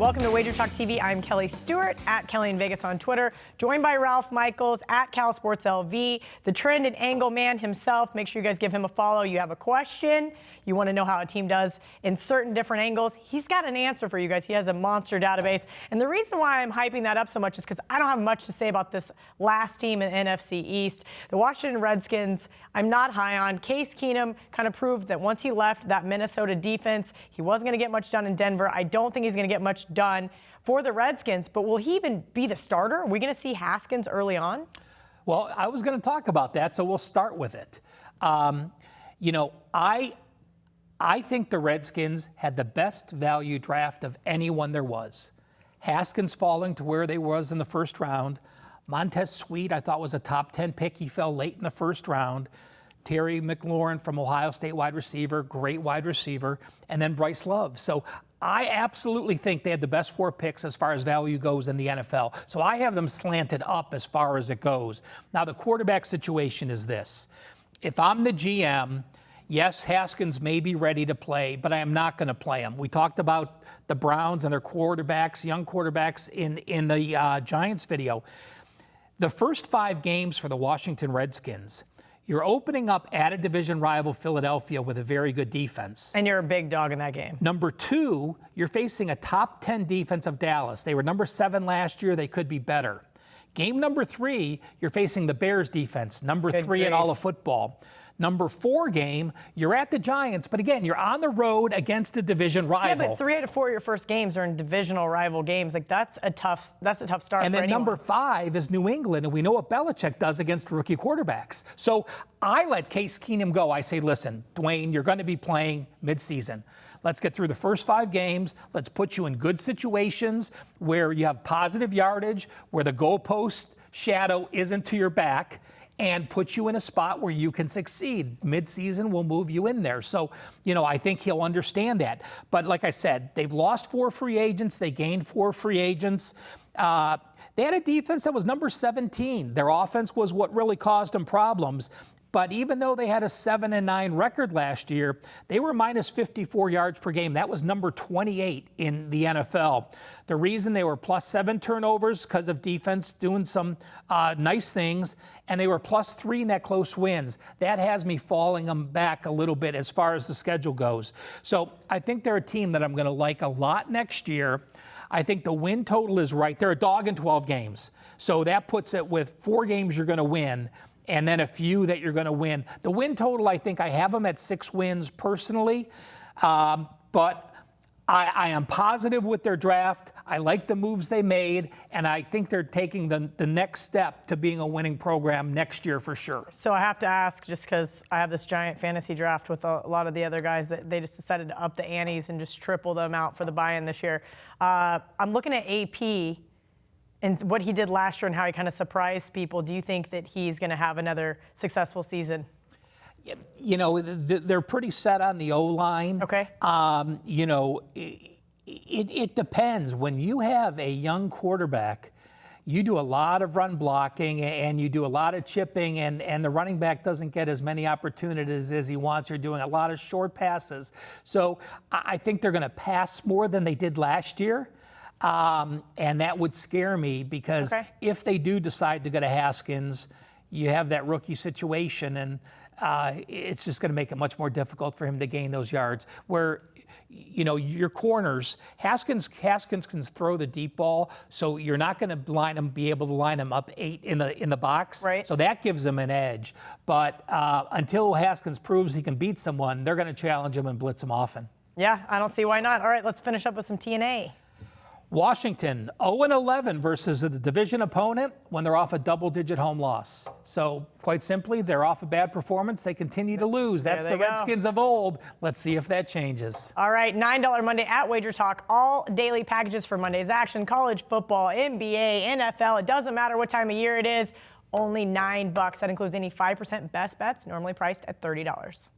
Welcome to WagerTalk TV. I'm Kelly Stewart, at Kelly in Vegas on Twitter, joined by Ralph Michaels, at Cal Sports LV, the trend and angle man himself. Make sure you guys give him a follow. You have a question, you want to know how a team does in certain different angles. He's got an answer for you guys. He has a monster database. And the reason why I'm hyping that up so much is because I don't have much to say about this last team in NFC East. The Washington Redskins, I'm not high on. Case Keenum kind of proved that once he left that Minnesota defense, he wasn't going to get much done in Denver. I don't think he's going to get much done for the Redskins, but will he even be the starter? Are we going to see Haskins early on? Well, I was going to talk about that, so we'll start with it. I think the Redskins had the best value draft of anyone there was. Haskins falling to where they was in the first round. Montez Sweet, I thought, was a top 10 pick. He fell late in the first round. Terry McLaurin from Ohio State, wide receiver, great wide receiver, and then Bryce Love. So I absolutely think they had the best 4 picks as far as value goes in the NFL. So I have them slanted up as far as it goes. Now, the quarterback situation is this. If I'm the GM, yes, Haskins may be ready to play, but I am not going to play him. We talked about the Browns and their quarterbacks, young quarterbacks, in the Giants video. The first 5 games for the Washington Redskins, you're opening up at a division rival, Philadelphia, with a very good defense. And you're a big dog in that game. Number 2, you're facing a top 10 defense of Dallas. They were number 7 last year. They could be better. Game number 3, you're facing the Bears defense, number 3 in all of football. Number 4 game, you're at the Giants, but again, you're on the road against a division rival. Yeah, but 3 out of 4 of your first games are in divisional rival games. Like that's a tough start. And then number 5 is New England, and we know what Belichick does against rookie quarterbacks. So I let Case Keenum go. I say, listen, Dwayne, you're going to be playing midseason. Let's get through the first 5 games. Let's put you in good situations where you have positive yardage, where the goalpost shadow isn't to your back, and put you in a spot where you can succeed. Midseason will move you in there. So, I think he'll understand that. But like I said, they've lost 4 free agents. They gained 4 free agents. They had a defense that was number 17. Their offense was what really caused them problems. But even though they had a 7-9 record last year, they were minus 54 yards per game. That was number 28 in the NFL. The reason they were plus 7 turnovers because of defense doing some nice things, and they were plus 3 net close wins. That has me falling them back a little bit as far as the schedule goes. So I think they're a team that I'm going to like a lot next year. I think the win total is right. They're a dog in 12 games. So that puts it with 4 games you're going to win, and then a few that you're going to win. The win total, I think I have them at 6 wins personally, but I am positive with their draft. I like the moves they made, and I think they're taking the next step to being a winning program next year for sure. So I have to ask, just because I have this giant fantasy draft with a lot of the other guys, that they just decided to up the antes and just triple them out for the buy-in this year. I'm looking at AP and what he did last year and how he kind of surprised people. Do you think that he's going to have another successful season? They're pretty set on the O-line. Okay. It depends. When you have a young quarterback, you do a lot of run blocking and you do a lot of chipping, and the running back doesn't get as many opportunities as he wants. You're doing a lot of short passes. So I think they're going to pass more than they did last year. And that would scare me because if they do decide to go to Haskins, you have that rookie situation, and it's just going to make it much more difficult for him to gain those yards. Where, your corners, Haskins can throw the deep ball, so you're not going to be able to line him up 8 in the box. Right. So that gives him an edge. But until Haskins proves he can beat someone, they're going to challenge him and blitz him often. Yeah, I don't see why not. All right, let's finish up with some TNA. Washington, 0-11 versus the division opponent when they're off a double-digit home loss. So, quite simply, they're off a bad performance. They continue to lose. That's the Redskins of old. Let's see if that changes. All right, $9 Monday at WagerTalk. All daily packages for Monday's action. College football, NBA, NFL. It doesn't matter what time of year it is. Only $9. That includes any 5% best bets, normally priced at $30.